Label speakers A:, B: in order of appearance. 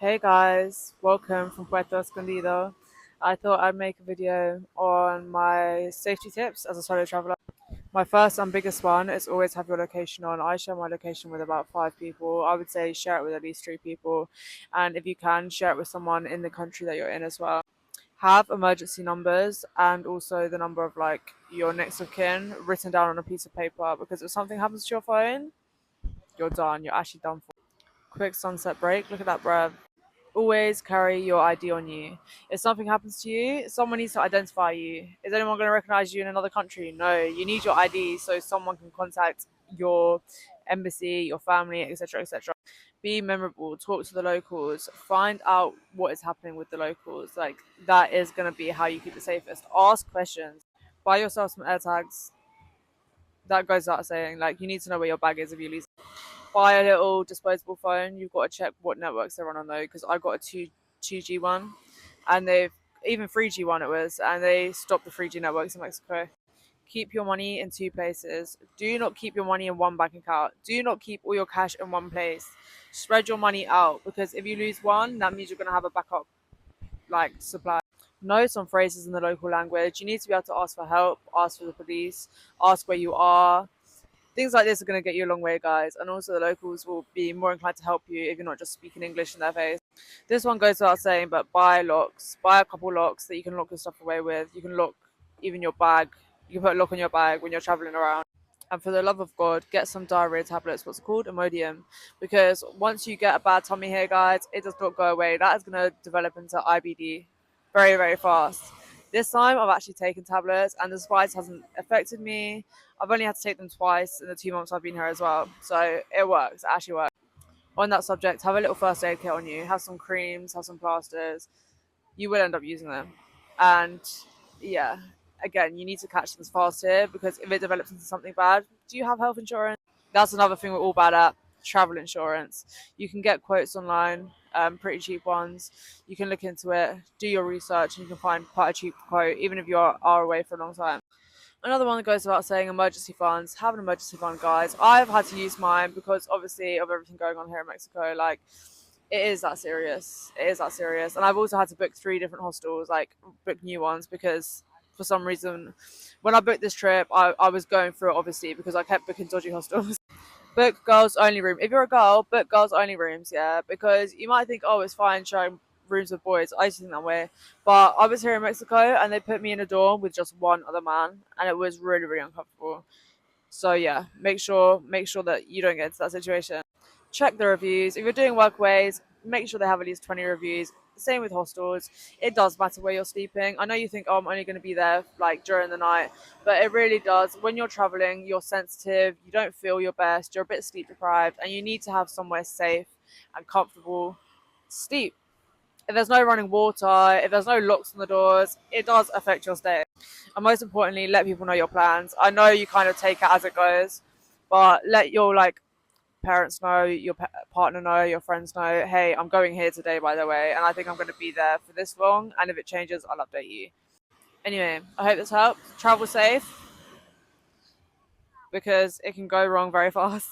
A: Hey guys, welcome from Puerto Escondido. I thought I'd make a video on my safety tips as a solo traveler. My first and biggest one is always have your location on. I share my location with about 5 people. I would say share it with at least 3 people. And if you can, share it with someone in the country that you're in as well. Have emergency numbers and also the number of like your next of kin written down on a piece of paper because if something happens to your phone, you're done. You're actually done for. Quick sunset break. Look at that, bruv. Always carry your ID on you. If something happens to you, someone needs to identify you. Is anyone going to recognize you in another country? No. You need your ID so someone can contact your embassy, your family, etc., etc. Be memorable. Talk to the locals. Find out what is happening with the locals. Like that is going to be how you keep it safest. Ask questions. Buy yourself some air tags. That goes without saying. Like you need to know where your bag is if you lose. Buy a little disposable phone. You've got to check what networks they're on though, because I got a two G one, and they've even 3G one it was, and they stopped the 3G networks in Mexico. Keep your money in 2 places. Do not keep your money in one bank account. Do not keep all your cash in one place. Spread your money out because if you lose one, that means you're gonna have a backup like supply. Know some phrases in the local language. You need to be able to ask for help, ask for the police, ask where you are. Things like this are going to get you a long way, guys. And also, the locals will be more inclined to help you if you're not just speaking English in their face. This one goes without saying, but buy locks. Buy a couple locks that you can lock your stuff away with. You can lock even your bag. You can put a lock on your bag when you're traveling around. And for the love of God, get some diarrhea tablets, what's it called? Imodium. Because once you get a bad tummy here, guys, it does not go away. That is going to develop into IBD very, very fast. This time I've actually taken tablets and the spice hasn't affected me. I've only had to take them twice in the 2 months I've been here as well. So it works, it actually works. On that subject, have a little first aid kit on you. Have some creams, have some plasters. You will end up using them. And yeah, again, you need to catch things fast here because if it develops into something bad, do you have health insurance? That's another thing we're all bad at, travel insurance. You can get quotes online, pretty cheap ones. You can look into it, do your research, and you can find quite a cheap quote, even if you are away for a long time. Another one that goes without saying, emergency funds. Have an emergency fund, guys. I've had to use mine because obviously of everything going on here in Mexico. Like, it is that serious. It is that serious. And I've also had to book 3 different hostels, like book new ones because for some reason, when I booked this trip, I was going through it obviously because I kept booking dodgy hostels. Book girls only room. If you're a girl, book girls only rooms, yeah, because you might think, oh, it's fine sharing rooms with boys. I used to think that way, but I was here in Mexico and they put me in a dorm with just one other man, and it was really, really uncomfortable. So yeah, make sure that you don't get into that situation. Check the reviews. If you're doing workaways, make sure they have at least 20 reviews. Same with hostels. It does matter where you're sleeping. I know you think, oh, I'm only going to be there like during the night, but it really does. When you're traveling, you're sensitive, you don't feel your best, you're a bit sleep deprived, and you need to have somewhere safe and comfortable to sleep. If there's no running water, if there's no locks on the doors, it does affect your stay. And most importantly, let people know your plans. I know you kind of take it as it goes, but let your like parents know, your partner know, your friends know, hey, I'm going here today, by the way, and I think I'm going to be there for this long. And if it changes, I'll update you. Anyway, I hope this helps. Travel safe because it can go wrong very fast.